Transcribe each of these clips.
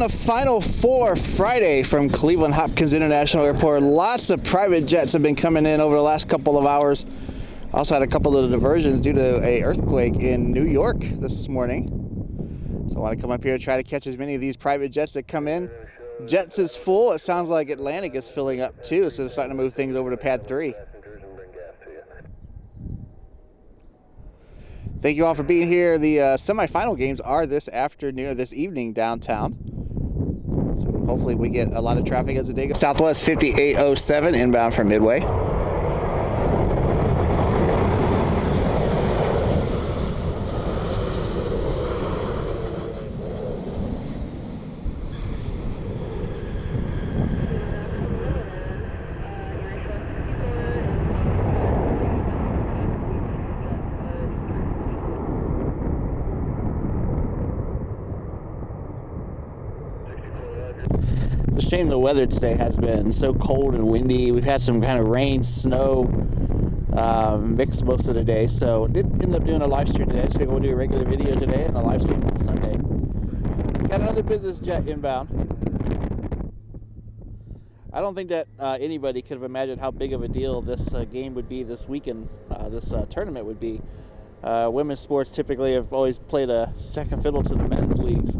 on a Final Four Friday from Cleveland Hopkins International Airport. Lots of private jets have been coming in over the last couple of hours. Also had a couple of diversions due to an earthquake in New York this morning. So I want to come up here and try to catch as many of these private jets that come in. Jets is full. It sounds like Atlantic is filling up too, so they're starting to move things over to pad 3. Thank you all for being here. The semifinal games are this afternoon, or this evening downtown. So hopefully we get a lot of traffic as the day goes. Southwest 5807 inbound from Midway. It's a shame the weather today has been so cold and windy. We've had some kind of rain, snow mixed most of the day, so didn't end up doing a live stream today. I just figured we'll do a regular video today and a live stream on Sunday. Got another business jet inbound. I don't think that anybody could have imagined how big of a deal this game would be this weekend, this tournament would be. Women's sports typically have always played a second fiddle to the men's leagues.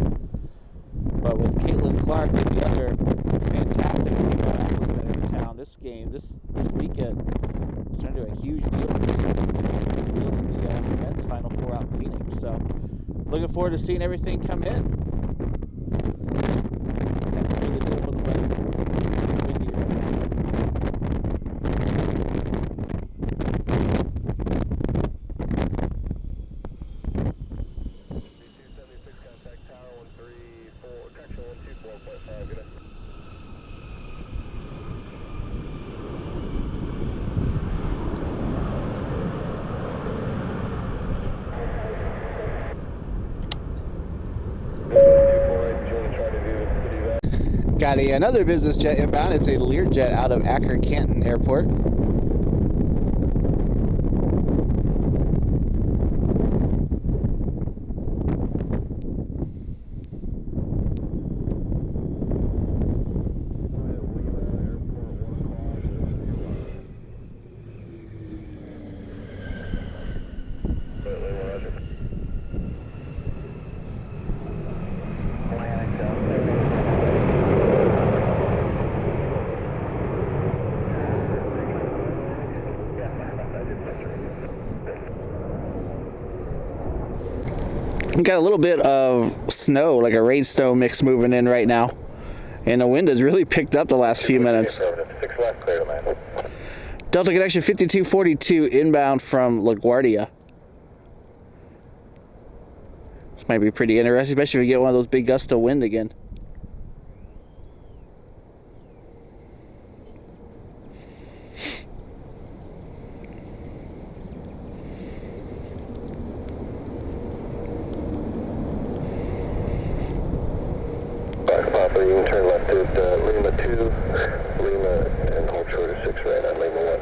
But with Caitlin Clark and the other fantastic female athletes that are in town, this game, this weekend, is turned into a huge deal for this league in the men's Final Four out in Phoenix. So, looking forward to seeing everything come in. Have to really deal with the weather. It's windy right now. Got another business jet inbound. It's a Learjet out of Akron Canton Airport. We got a little bit of snow, like a rain snow mix moving in right now. And the wind has really picked up the last few minutes. 6 left, clear to land. Delta Connection 5242 inbound from LaGuardia. This might be pretty interesting, especially if we get one of those big gusts of wind again. Papa, you can turn left at Lima 2, Lima, and hold short of 6 right on Lima 1.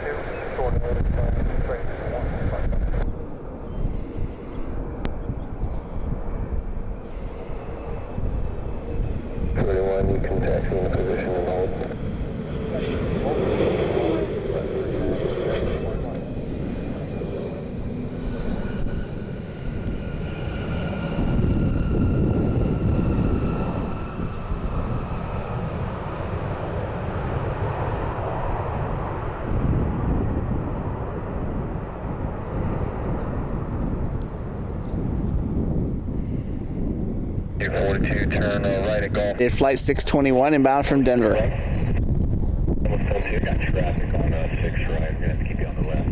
2, short of 31, you can taxi in position and hold. Turn right at Golf. Did flight 621 inbound from Denver. Almost told you I got traffic on 6 right. We're going to have to keep you on the left.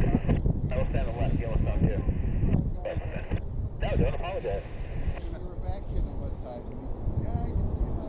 I will stand on the left. Yellowstone too. No, don't apologize. You were back here the one time. Yeah, I can see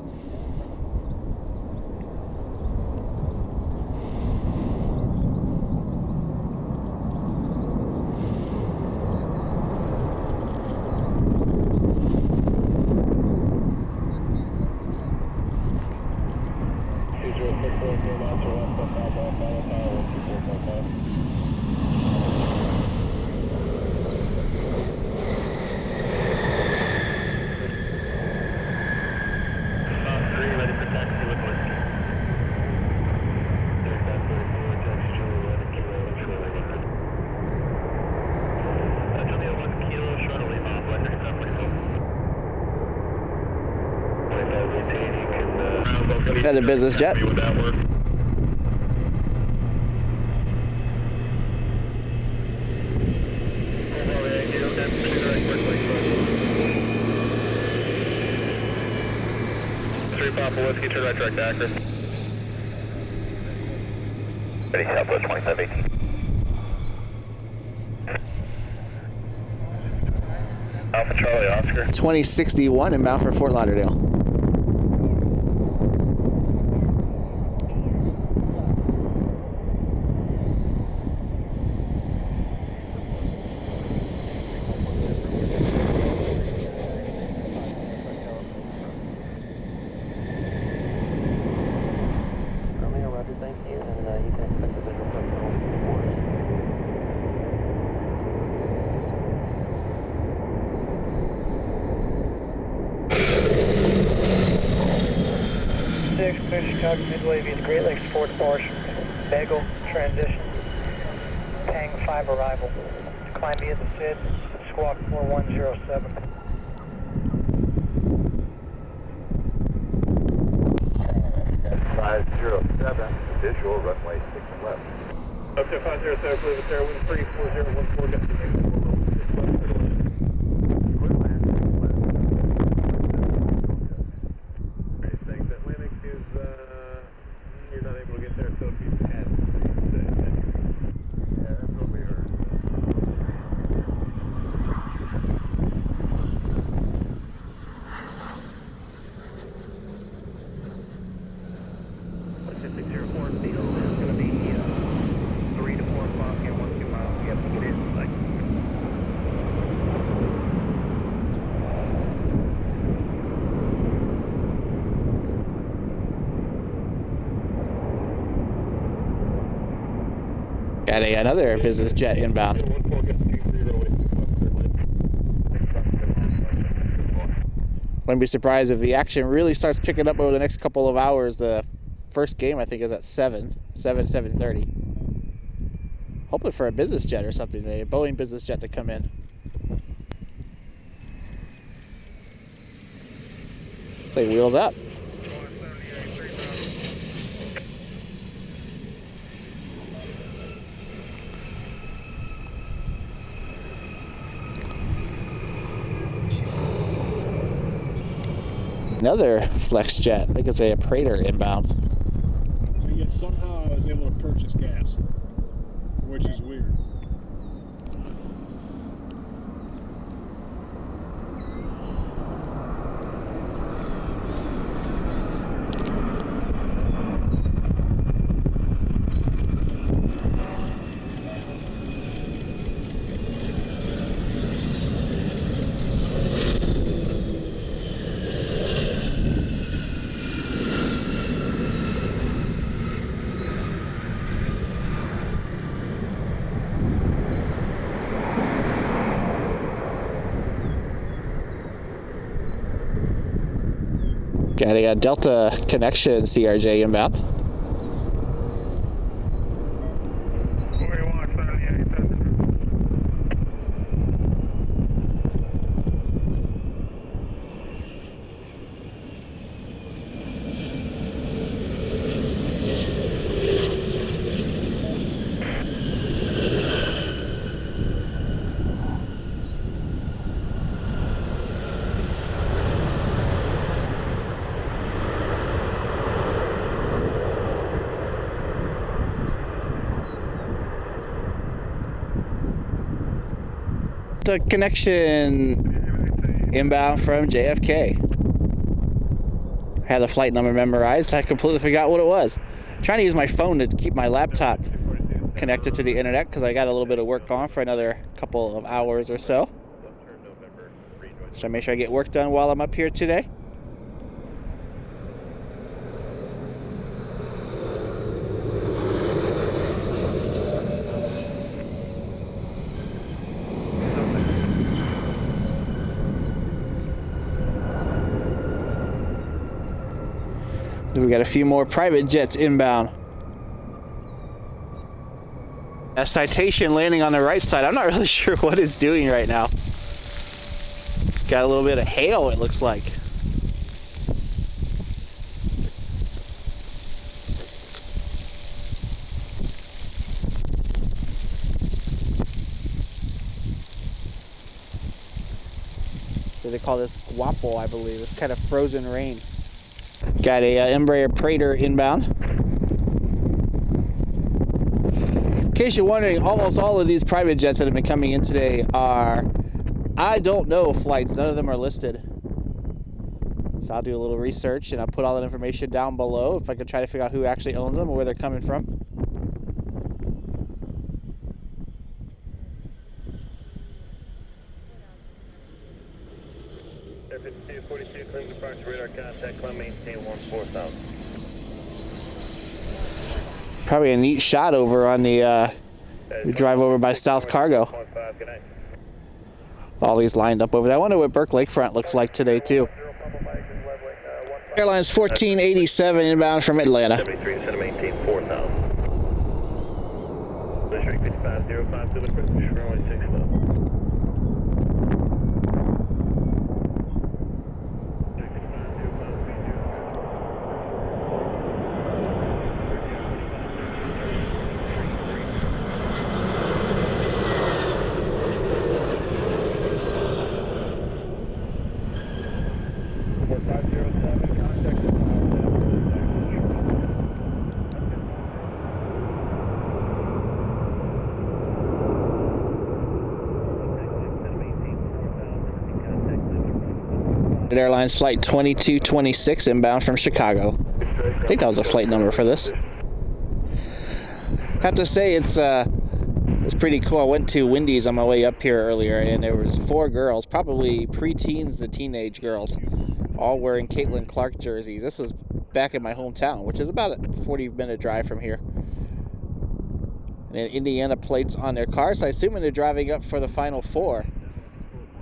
Another business jet. Would that work? Papa Whiskey, turn right track to Akron. Ready, Southwest 2718. Alpha Charlie Oscar. 2061 inbound for Fort Lauderdale. Thank you, and you can expect the visual from the 6, clear Chicago Midway via the Great Lakes Fort departure. Bagel, transition. Tang 5 arrival. Climb via the SID, squawk 4107. Visual, runway 6 left. Okay, 507, please, Sarah, wind 34014, got the next 4 left. Great, thanks. Atlantic is, you're not able to get there, so if you had Yeah, that's what we heard. Pacific 04 Theo, there's going to be 3 to 4 o'clock and 1 2 miles. You have to get in. Like, Got another business jet inbound. 14 got 20 Wouldn't be surprised if the action really starts picking up over the next couple of hours. The first game, I think, is at 7:30. Hoping for a business jet or something, a Boeing business jet to come in. It's like wheels up. Another flex jet. I think it's a Praetor inbound. And yet somehow I was able to purchase gas, which is weird. Got a Delta connection CRJ inbound. The connection inbound from JFK. Had the flight number memorized. I completely forgot what it was. Trying to use my phone to keep my laptop connected to the internet because I got a little bit of work on for another couple of hours or so. So I make sure I get work done while I'm up here today. We got a few more private jets inbound. A Citation landing on the right side. I'm not really sure what it's doing right now. Got a little bit of hail, it looks like. They call this guapo, I believe. It's kind of frozen rain. Got a Embraer Praetor inbound. In case you're wondering, almost all of these private jets that have been coming in today are I don't know flights. None of them are listed. So I'll do a little research and I'll put all that information down below if I could try to figure out who actually owns them or where they're coming from. Air 5242, clean departure radar contact, climb maintain 14,000. Probably a neat shot over on the we drive over by South Cargo. All these lined up over there. I wonder what Burke Lakefront looks like today too. Airlines 1487 inbound from Atlanta. 73 to maintain 4,000. District 5505 to the British runway 6 level. Airlines flight 2226 inbound from Chicago. I think that was a flight number for this. Have to say it's pretty cool. I went to Wendy's on my way up here earlier, and there was 4 girls, probably preteens to teenage girls, all wearing Caitlin Clark jerseys. This was back in my hometown, which is about a 40-minute drive from here. And Indiana plates on their cars, so I assume they're driving up for the Final Four.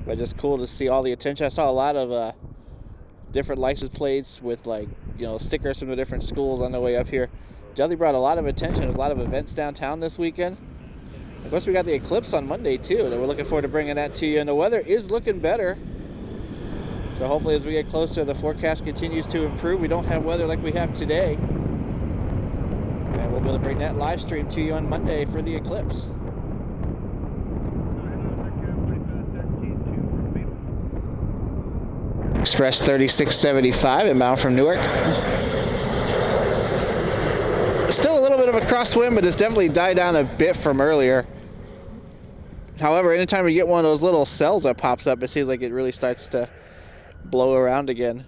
But just cool to see all the attention. I saw a lot of different license plates with, like, you know, stickers from the different schools on the way up here. Definitely brought a lot of attention. There's a lot of events downtown this weekend. Of course, we got the Eclipse on Monday too, and we're looking forward to bringing that to you. And the weather is looking better. So hopefully as we get closer, the forecast continues to improve. We don't have weather like we have today. And we'll be able to bring that live stream to you on Monday for the Eclipse. Express 3675 inbound from Newark. Still a little bit of a crosswind, but it's definitely died down a bit from earlier. However, anytime we get one of those little cells that pops up, it seems like it really starts to blow around again.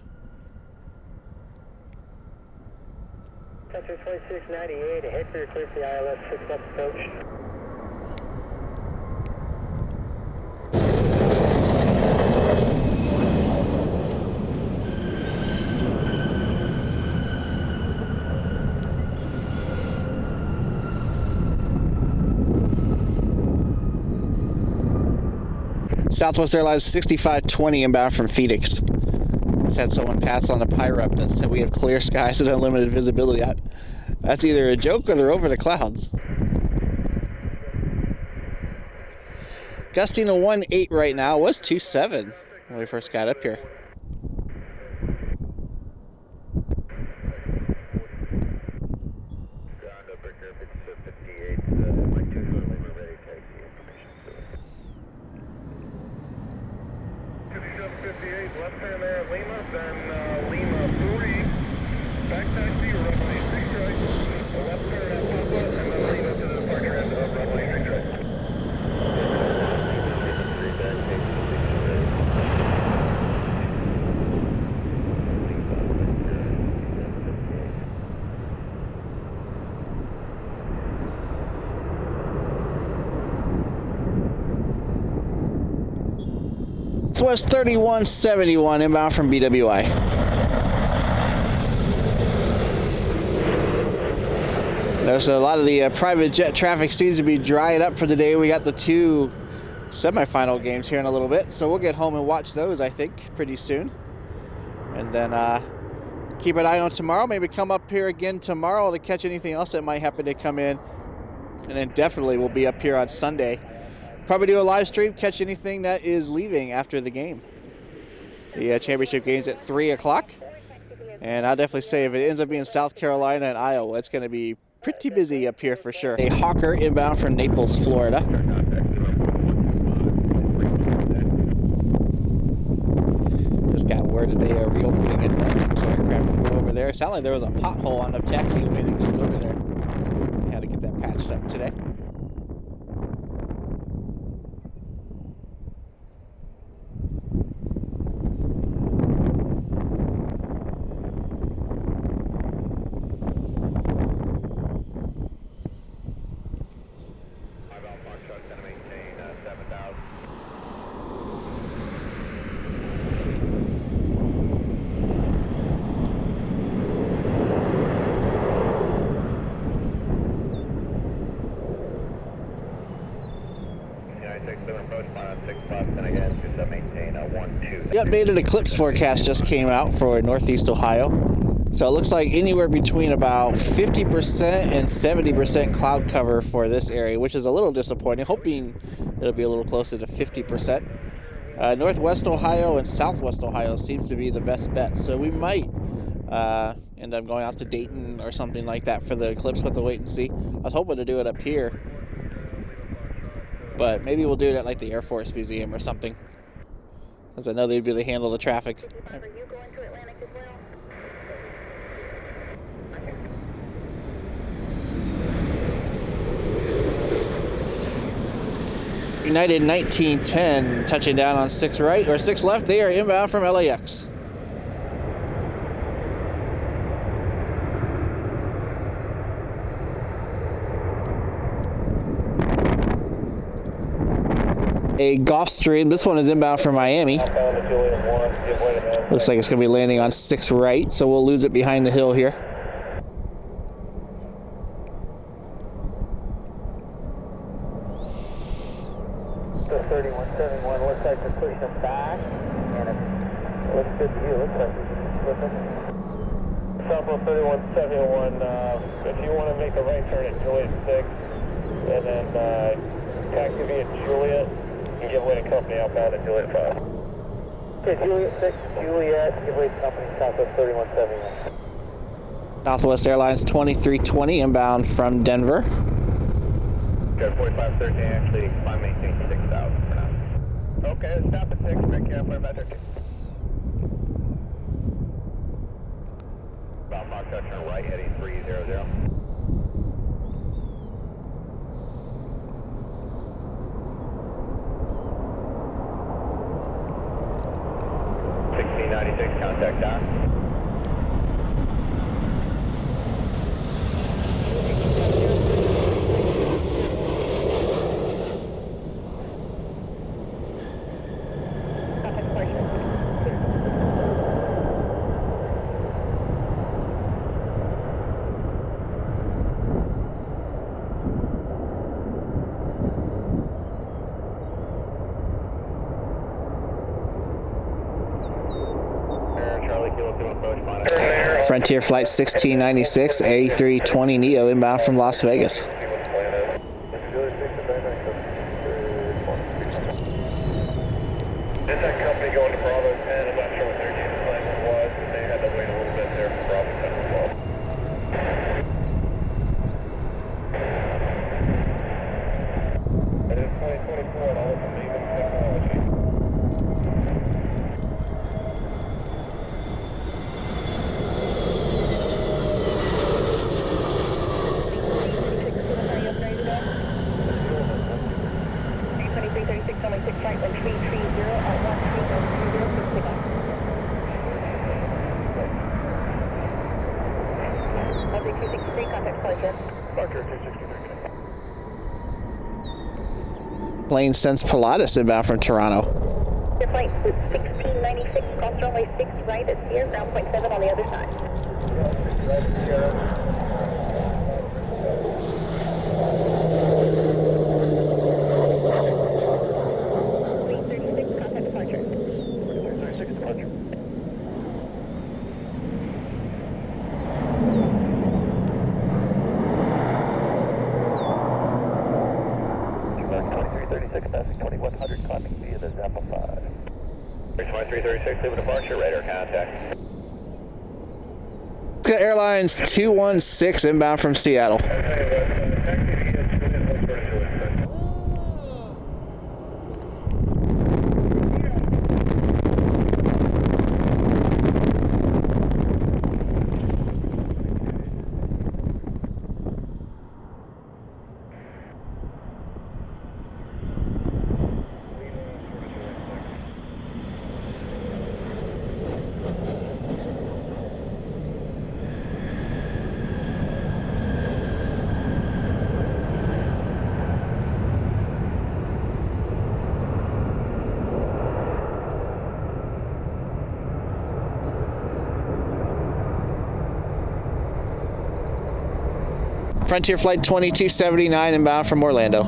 Center 2698, ahead for your clear for the ILS 6 left approach. Southwest Airlines 6520 inbound from Phoenix. Just had someone pass on a PIREP that said we have clear skies and unlimited visibility. That's either a joke or they're over the clouds. Gusting to 1.8 right now. It was 2.7 when we first got up here. Left turn there at Lima, then Lima 3, back taxi, runway 6 right, left turn at Papa, and then Lima to the departure end of runway 6 right. Southwest 3171 inbound from BWI. There's a lot of the private jet traffic seems to be drying up for the day. We got the 2 semifinal games here in a little bit, so we'll get home and watch those, I think, pretty soon. And then keep an eye on tomorrow. Maybe come up here again tomorrow to catch anything else that might happen to come in. And then definitely we'll be up here on Sunday. Probably do a live stream, catch anything that is leaving after the game. The championship game's at 3 o'clock. And I'll definitely say if it ends up being South Carolina and Iowa, it's going to be pretty busy up here for sure. A Hawker inbound from Naples, Florida. that they are reopening it. I think so aircraft will go over there. It sounded like there was a pothole on the taxiway that goes over there. They had to get that patched up today. The updated Eclipse forecast just came out for Northeast Ohio. So it looks like anywhere between about 50% and 70% cloud cover for this area, which is a little disappointing. Hoping it'll be a little closer to 50%. Northwest Ohio and Southwest Ohio seems to be the best bet. So we might end up going out to Dayton or something like that for the Eclipse. We'll have to wait and see. I was hoping to do it up here, but maybe we'll do it at like the Air Force Museum or something, because I know they'd be able to handle the traffic. Are you going to Atlantic as well? United 1910 touching down on 6 right or 6 left. They are inbound from LAX. A Gulfstream. This one is inbound from Miami. Looks like it's going to be landing on 6 right, so we'll lose it behind the hill here. The 3171 looks like they're pushing them back, and it looks good to you. Looks like we're slipping. Southwest 3171, if you want to make a right turn at Juliet 6, and then taxi via Juliet, you give way to company outbound at Juliet 5. Okay, Juliet 6, Juliet, give way to company Southwest 3171. Southwest Airlines 2320 inbound from Denver. Got 4513, actually, I'm maintaining 6,000 for now. Okay, stop at 6, take care, fly back 13. Bound Foxtrot, turn right, heading 300. 1696, contact Don. Frontier Flight 1696, A320 Neo inbound from Las Vegas. Is that company going to Bravo 10? I'm not sure what their unit plan was, but they had to wait a little bit there for Bravo 10 as well. It is 2024 and all of them leaving technology. Plane Sense Pilatus inbound from Toronto. Your flight 1696, cross runway 6 right at Sierra, ground point 7 on the other side. Right at Sierra. 336, contact departure. 336 departure. Passing 2100, climbing via the Zappa 5. 2336, leave a departure, radar contact. Airlines 216 inbound from Seattle. Frontier Flight 2279 inbound from Orlando.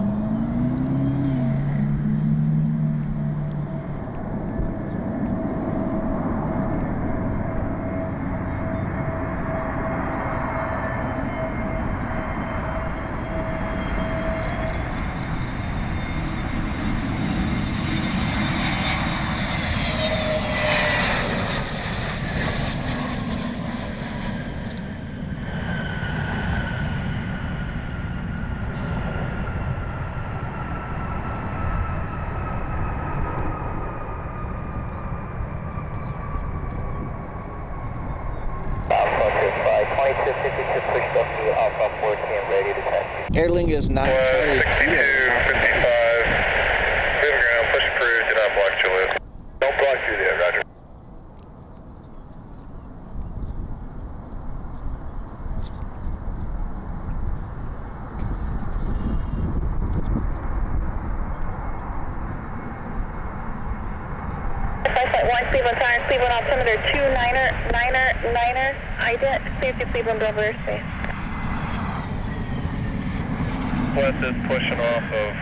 Airlink is not Charlie. 62, 55. Cleveland ground, push approved, do not block Juliet. Don't block Juliet, roger. Cleveland Tires, Cleveland altimeter 29er, ident, clear to Cleveland over airspace. West is pushing off of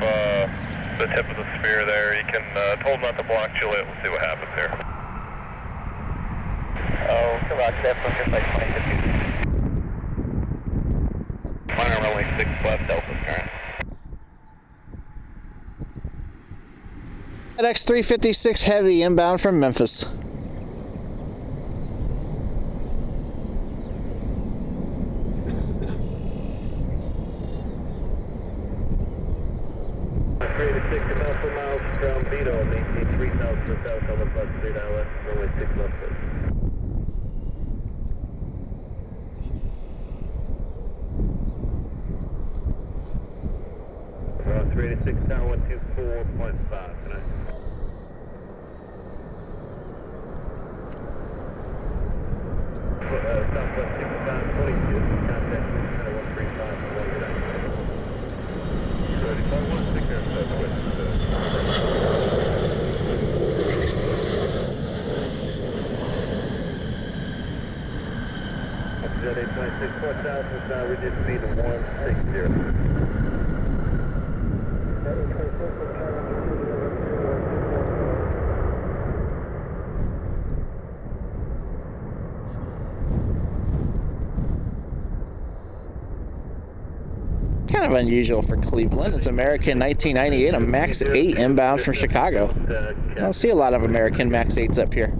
the tip of the sphere there. You can hold not to block Juliet. We'll see what happens here. Oh, come on, that Frontier Flight 2050. Minor runway 6 left, Delta's current. FedEx 356 Heavy inbound from Memphis. Miles from Vito, maintain 3000 south, on the plus 3 west, runway 6 left. 386 down 124.5 tonight. Southwest 6522, contact 135 and 1 ready. 416 there, southwest. Jet 826 4000, now reduced speed to 160. Kind of unusual for Cleveland. It's American 1998, a Max 8 inbound from Chicago. I don't see a lot of American Max 8s up here.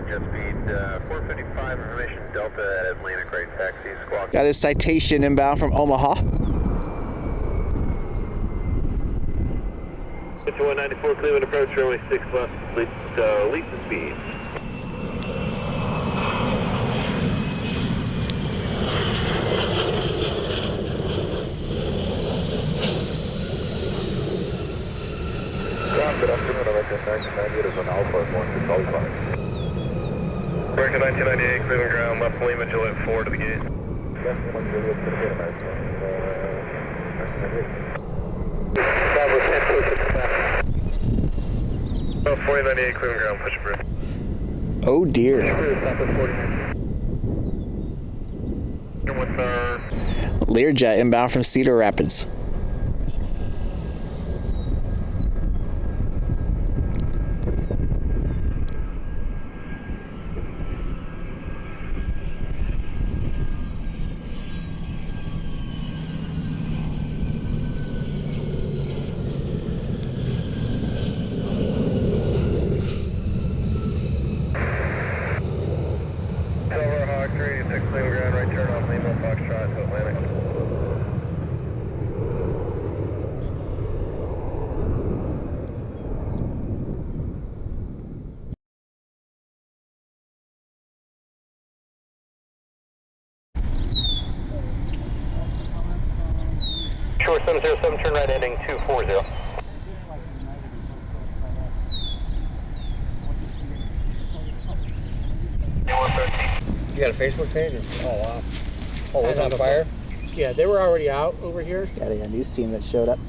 Jet speed 455, information Delta at Atlantic right taxi, squawk. Got his citation inbound from Omaha. 5194 Cleveland approach, runway 6 left, least the speed. Good afternoon, American 1998 is an Alpha at 1605. American 1998, Cleveland ground, left Lima, Juliet 4 to the gate. Left Lima, Juliet to the gate, American 1998. Oh, 4098, Cleveland ground, push approved. Oh dear. What's our... Learjet inbound from Cedar Rapids. Cleveland ground, right turn off Lima, Foxtrot to Atlantic. short 707, turn right ending 240. You got a Facebook page? Oh, wow. Oh, was it on fire? Yeah, they were already out over here. Yeah, they got a news team that showed up.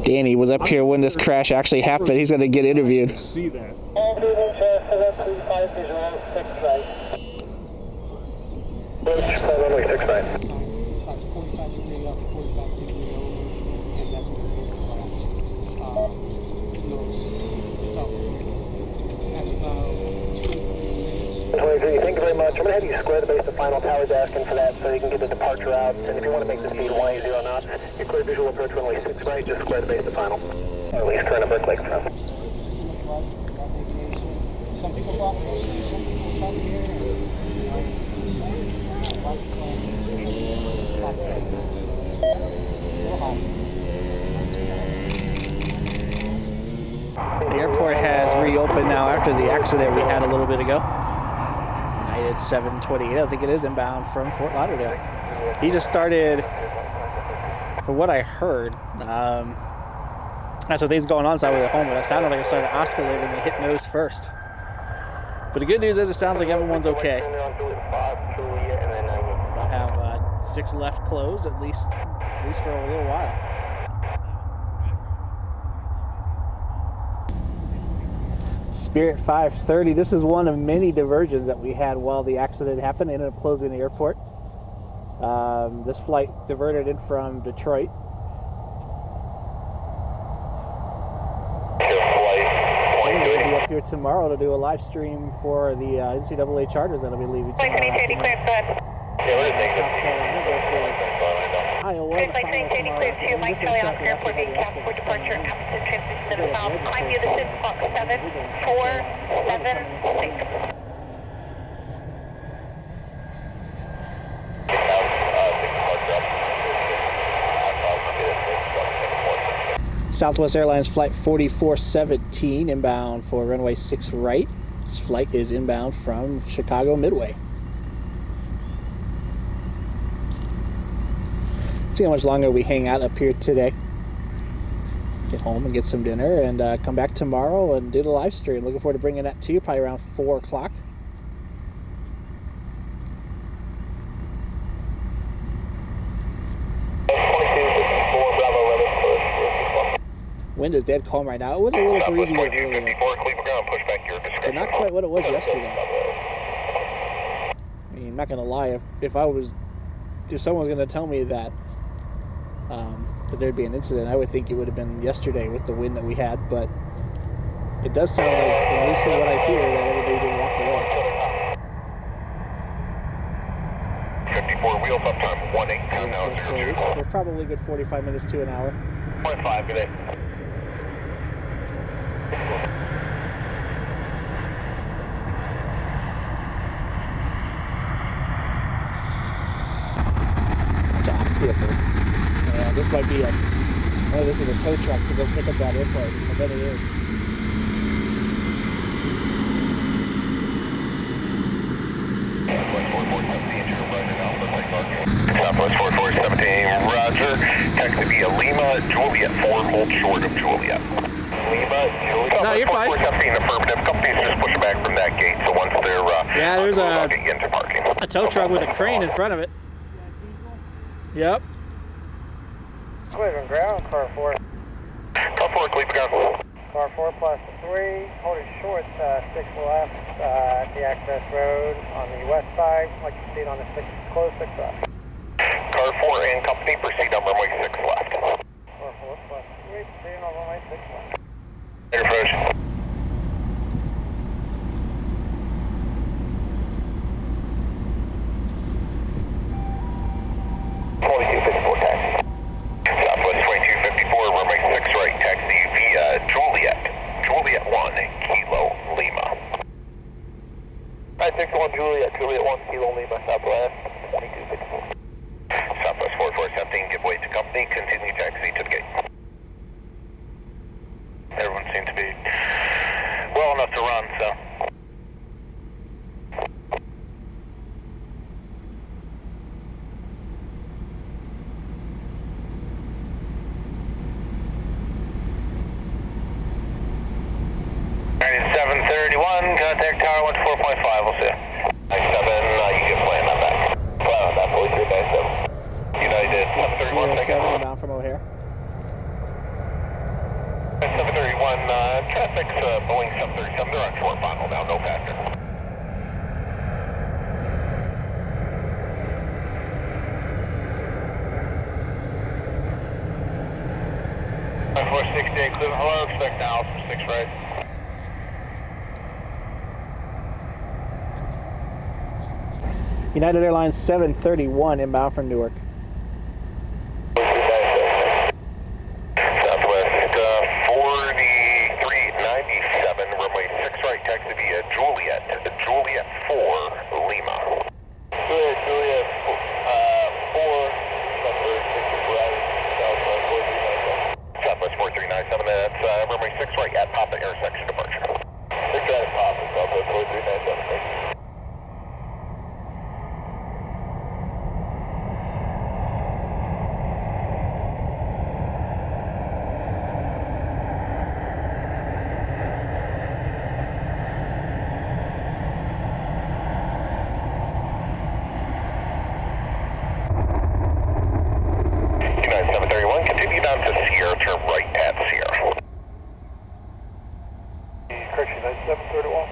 Danny was up here when this crash actually happened. He's going to get interviewed. See that. All buildings, 735 visual, 6 right. Approach, runway 6 right. About 45 degree up, 45 degree over, and that's what it is. Thank you very much. I'm going to have you square the base of final. Tower's asking for that so you can get the departure out. And if you want to make the speed 180 knots, your clear visual approach runway 6 right, just square the base of final. Or at least turn a brick lake from. Some people walk over, some people come here. The airport has reopened now after the accident we had a little bit ago. United 728, I don't think it is inbound from Fort Lauderdale. He just started, from what I heard, that's what things going on inside with the home, but it sounded like it started oscillating and hit nose first. But the good news is it sounds like everyone's okay. They'll have 6 left closed at least for a little while. Spirit 530, this is one of many diversions that we had while the accident happened. They ended up closing the airport. This flight diverted in from Detroit. We're going to be up here tomorrow to do a live stream for the NCAA charters that'll be leaving tomorrow afternoon. South Carolina versus Iowa. Clear to Mike Kelly on airport being cap for departure after transition to the south. Behind you, this is clock 7476. Southwest Airlines flight 4417 inbound for runway 6 right. This flight is inbound from Chicago Midway. See how much longer we hang out up here today. Get home and get some dinner and come back tomorrow and do the live stream. Looking forward to bringing that to you probably around 4 o'clock. Wind is dead calm right now. It was a little breezy earlier, but not quite what it was yesterday. I mean, I'm not gonna lie. If someone was gonna tell me that there'd be an incident, I would think it would have been yesterday with the wind that we had. But it does sound like, at least from what I hear, that everybody did walk away. 54 wheels up time 18 time now 02. We're probably a good 45 minutes to an hour. 0.5, good day. Jobs vehicles. This might be this is a tow truck to go pick up that airplane. I bet it is. Southwest 4417, roger. Taxi via Lima, Juliet 4, hold short of Juliet. Lima, Juliet. No, you're fine. 4417, affirmative. Companies just push back from that gate, so once they're there's I'll get you into parking. a tow truck with a crane in front of it. Yep. Cleveland ground, car 4. Car 4, Cleveland ground. Car 4 plus 3, holding short, 6 left at the access road on the west side. Like you see it on the 6, close 6 left. Car 4 and company, proceed on runway 6 left. Car 4 plus 3, proceeding on runway 6 left. Air approach. Southwest 2254, runway 6 right, taxi via Juliet 1, Kilo Lima. 961 Juliet 1, Kilo Lima, Southwest 2254. Southwest 4417, give way to company, continue taxi to the gate. Everyone seems to be well enough to run, so. 731, contact tower 14.5, we'll see you. 97, you get plan on that. Plan on that, 4397. United 731, take 07 it. inbound from O'Hare. 731, traffic's Boeing 737, they're on short final now, no faster. 468, Cleveland, hello, expect now from 6 right. United Airlines 731 inbound from Newark. Southwest 4397, runway 6 right, taxi via Juliet 4, Lima. Juliet 4, number 6 right, Southwest 4397, that's runway 6 right at Papa intersection departure. 6 right at Papa, Southwest 4397. United 731, continue down to Sierra, turn right at Sierra. Correction, United 731.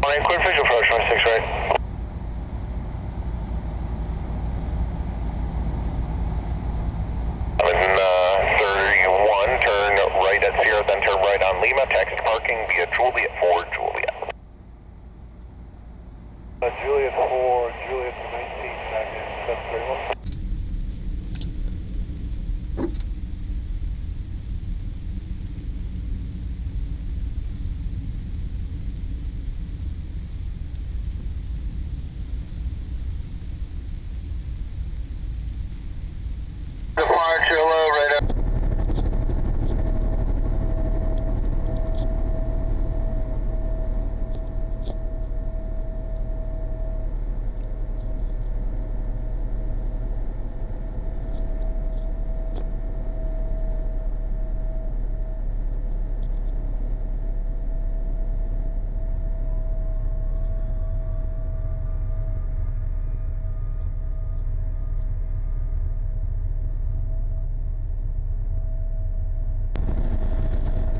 Alright, clear visual approach, 6 right. Turn right at Sierra, then turn right on Lima, taxi parking via Juliet 4, Juliet. Juliet 4, Juliet 19, back in 731. Departure low, right up.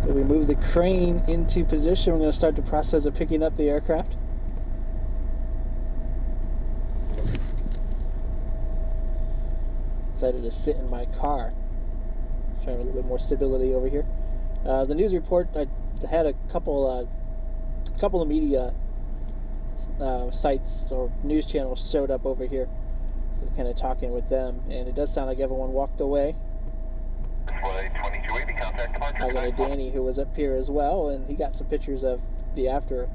We move the crane into position. We're going to start the process of picking up the aircraft. Decided to sit in my car. Trying a little bit more stability over here. The news report, I had a couple of media sites or news channels showed up over here. So kind of talking with them, and it does sound like everyone walked away. Flight 2280, contact departure. I got a Danny who was up here as well, and he got some pictures of the after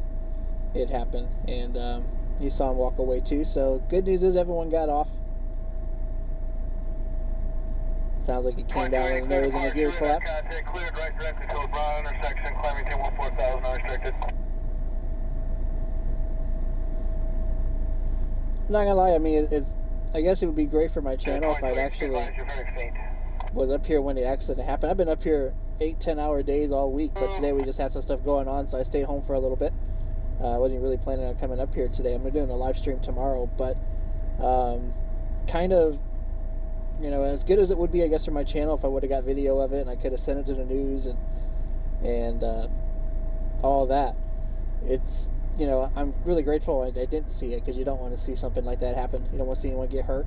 it happened, and he saw him walk away too. So good news is everyone got off. Sounds like it came down on the nose and the gear collapsed. Contact cleared right directly to the Brown intersection, climbing 1014,000 unrestricted. I'm not gonna lie, I mean, I guess it would be great for my channel if I'd actually was up here when the accident happened. I've been up here 8-10 hour days all week, but today we just had some stuff going on, so I stayed home for a little bit. I wasn't really planning on coming up here today. I'm doing a live stream tomorrow, but kind of, you know, as good as it would be, I guess, for my channel if I would have got video of it and I could have sent it to the news and all of that. It's, you know, I'm really grateful I didn't see it, because you don't want to see something like that happen. You don't want to see anyone get hurt.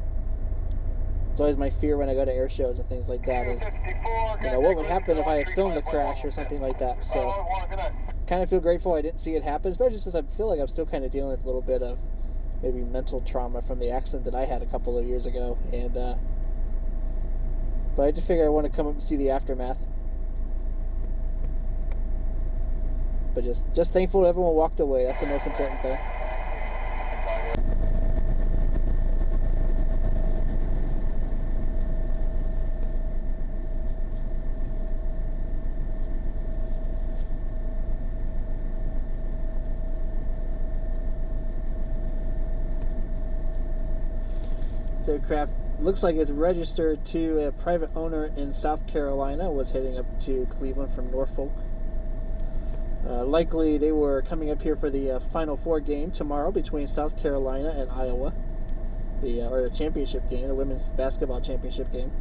It's always my fear when I go to air shows and things like that is, you know, what would happen if I had filmed the crash or something like that. So kind of feel grateful I didn't see it happen, especially since I feel like I'm still kind of dealing with a little bit of maybe mental trauma from the accident that I had a couple of years ago. And but I just figure I want to come up and see the aftermath. But just thankful everyone walked away. That's the most important thing. This aircraft Looks like it's registered to a private owner in South Carolina, was heading up to Cleveland from Norfolk. Likely they were coming up here for the Final Four game tomorrow between South Carolina and Iowa, or the championship game, the women's basketball championship game.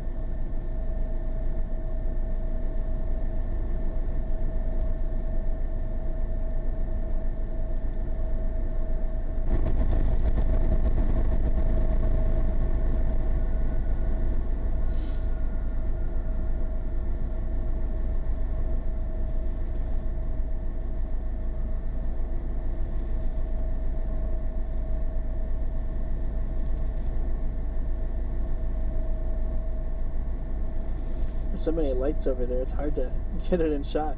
There's so many lights over there, it's hard to get it in shot.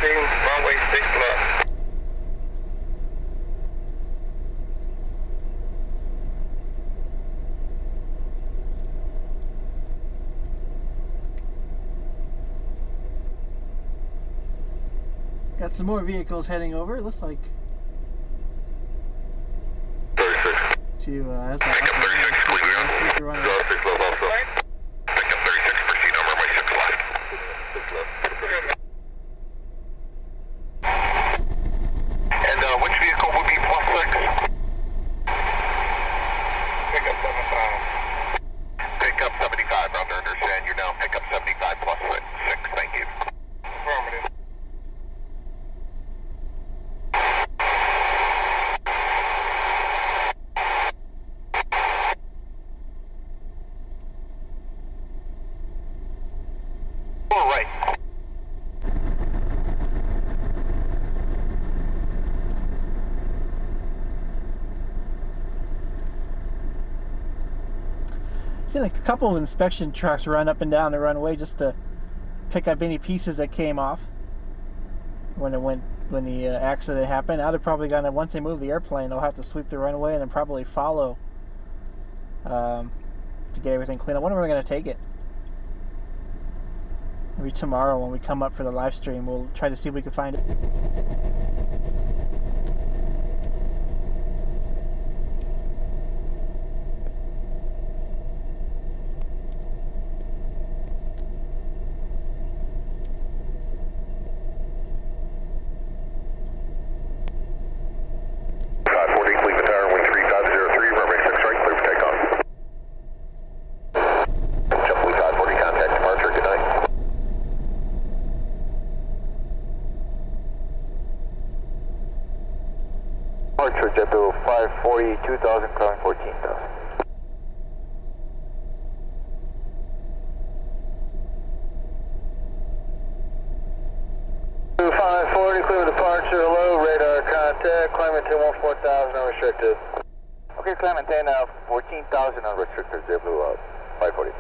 Runway 6 left. Got some more vehicles heading over, it looks like. 36. To, that's Pickup 36, Cleveland. 6 left also. Pickup 36, proceed on runway 6 left. 6 left. And which vehicle would be plus 6? Pickup 75. Pickup 75, Roger, understand. You're now pickup 75 plus 6. Thank you. Affirmative. All right. Seen a couple of inspection trucks run up and down the runway just to pick up any pieces that came off when the accident happened. Now they're probably gonna, once they move the airplane, they'll have to sweep the runway and then probably follow to get everything clean. I wonder where they're gonna take it. Maybe tomorrow when we come up for the live stream, we'll try to see if we can find it. JetBlue 540, 2000, calling 14,000. Blue 540, clear departure, hello, radar contact, climb maintain 14,000 unrestricted. Okay, climb maintain 14,000 unrestricted, JetBlue 540.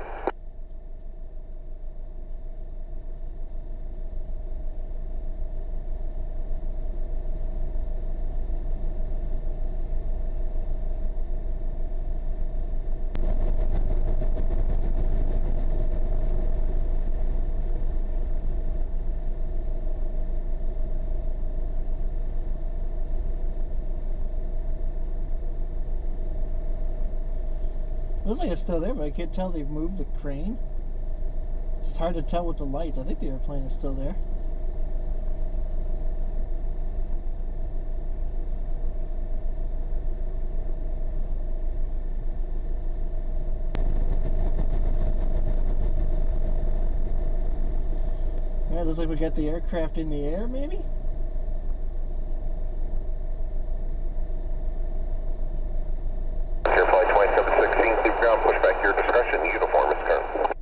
Looks like it's still there, but I can't tell they've moved the crane. It's hard to tell with the lights. I think the airplane is still there. Yeah, looks like we got the aircraft in the air, maybe? Ground, push back your discretion, uniform is current.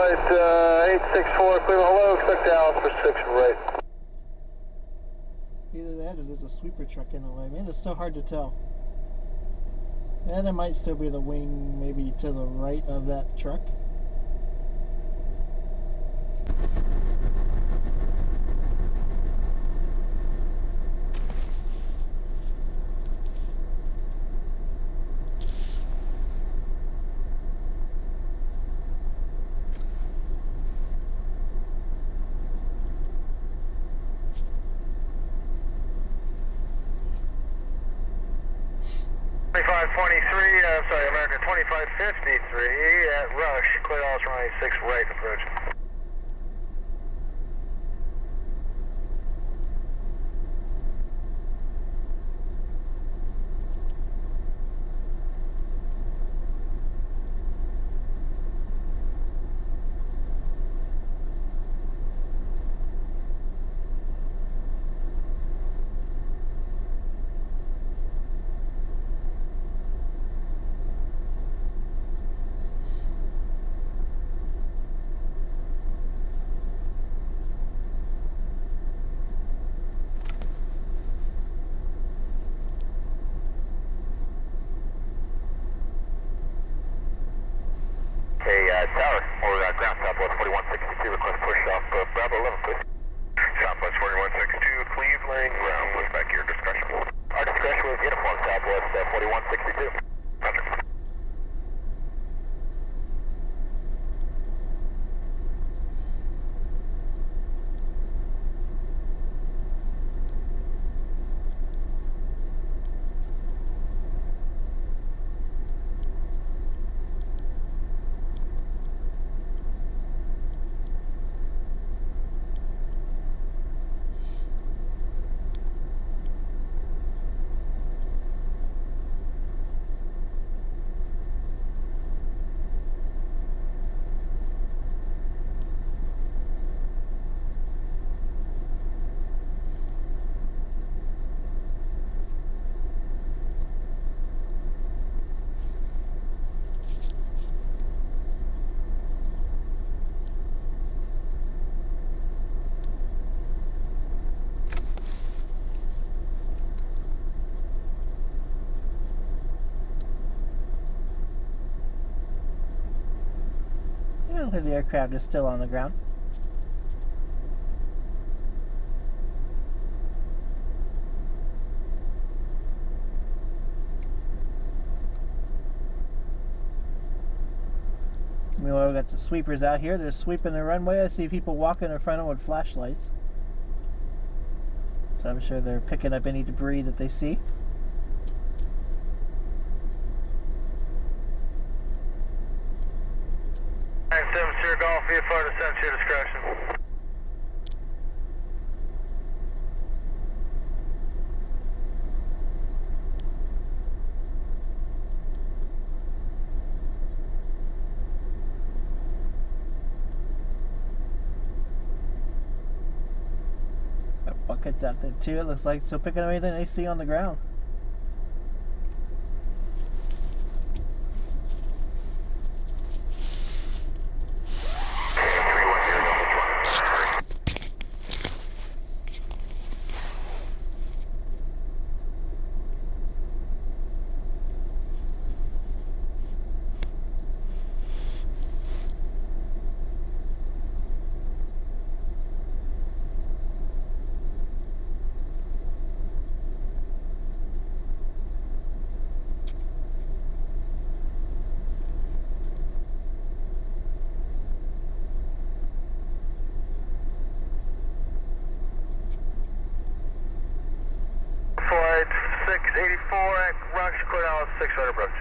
flight 864, Cleveland, hello, expect Dallas for 6 right. Either that or there's a sweeper truck in the way. Man, it's so hard to tell. And there might still be the wing maybe to the right of that truck. American 2553 at Rush, clear Dallas runway 6 right approach. Tower, or ground Southwest 4162, request push off Bravo 11, please. Southwest 4162, Cleveland, ground, what's back your discretion? Our discretion was uniform, Southwest 4162. Roger. The aircraft is still on the ground. Meanwhile, we got the sweepers out here. They're sweeping the runway. I see people walking in front of it with flashlights. So I'm sure they're picking up any debris that they see. Golf, VFR descent to your discretion. Got buckets out there too. It looks like still picking up anything they see on the ground. Flight 684 at Rush, clear Dallas 6 right approach.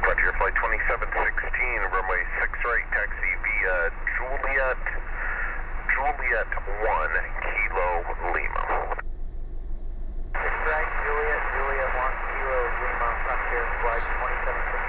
Frontier Flight 2716, runway 6 right, taxi via Juliet 1, Kilo Lima. 6 right, Juliet 1, Kilo Lima, Frontier Flight 2716.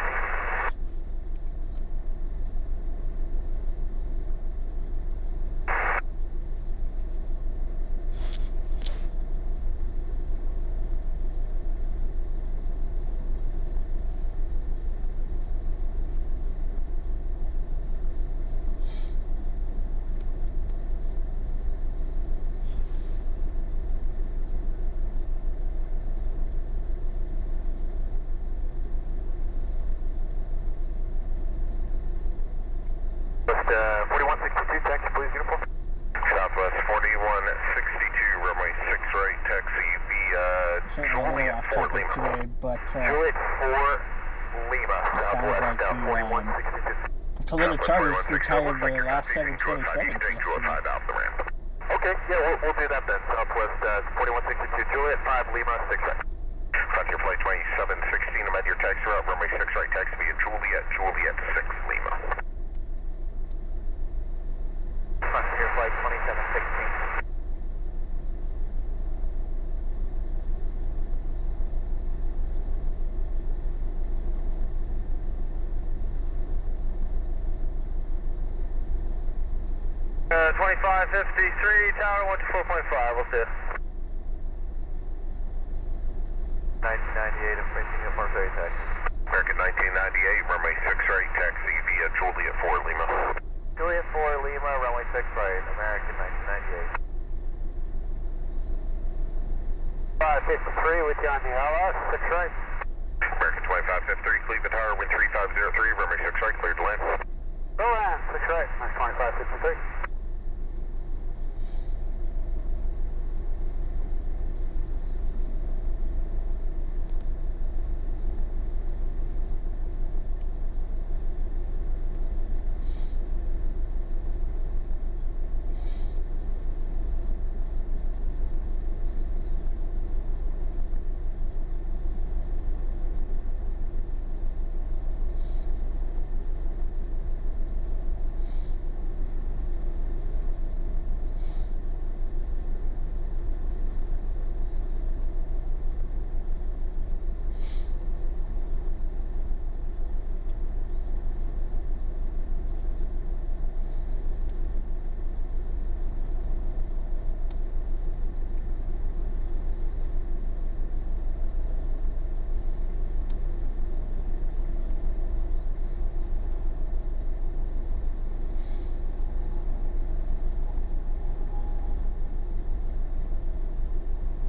4162, taxi please, uniform. Southwest 4162, runway 6 right, taxi via Certainly a little off topic today, but Juliet 4 Lima, it sounds Southwest like the 4162. Toledo Chargers retired their last 727s yesterday. Okay, yeah, we'll do that then. Southwest 4162, Juliet 5 Lima, 6 right. Frontier Flight 2716, amend your taxi route, runway 6 right, taxi via Juliet 6 Lima. Frontier Flight 2716. Uh, 2553, tower 124.5, we'll see it. 1998, approaching uniform 30 taxi. American 1998, runway 6 right, taxi via Juliet 4 Lima. Juliet 4 Lima, runway 6 right, American 1998. 553 with you on the LS, 6 right. American 2553, Cleveland Tower, wind 3503, runway 6 right, cleared to land. Go land, 6 right, 2553.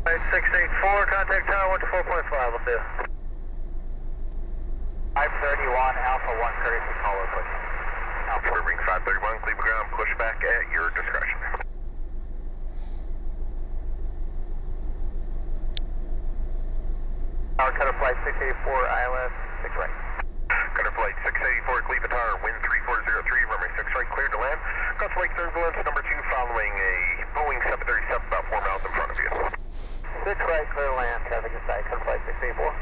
Flight 684, contact tower 124.5, we'll see you. 531, Alpha 1 courtesy caller push. Alpha ring 531, Cleveland ground, push back at your discretion. Tower cutter flight 684, ILS 6 right. Cutter flight 684, Cleveland Tower, wind 3403, runway 6 right, cleared to land. Cross Lake turbulence number 2 following a Boeing 737 about 4 miles in front of you. 6 right, clear to land, traffic inside, cutter flight 684.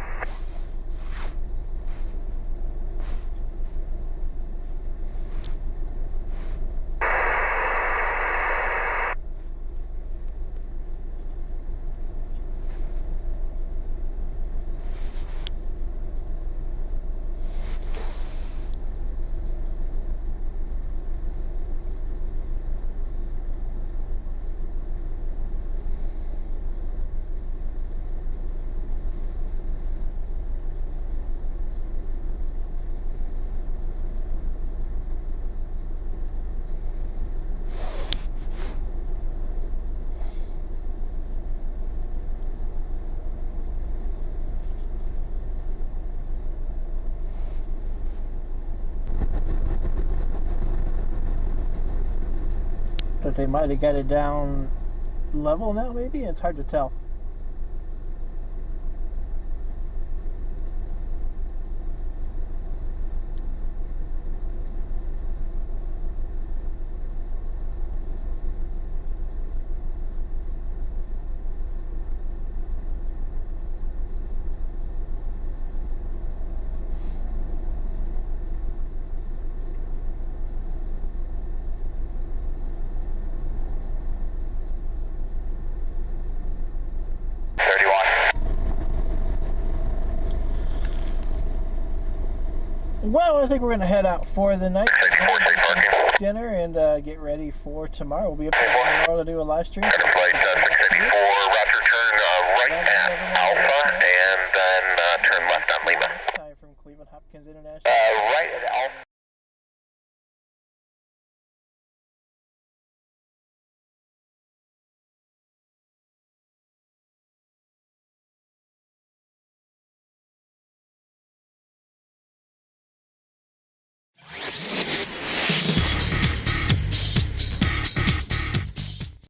That they might have got it down level now, maybe? It's hard to tell. Well, I think we're going to head out for the night, dinner, and get ready for tomorrow. We'll be up there tomorrow to do a live stream. Flight 684, roger, turn right at Alpha, and then turn left on Lima. Time from Cleveland Hopkins International. Right at Alpha.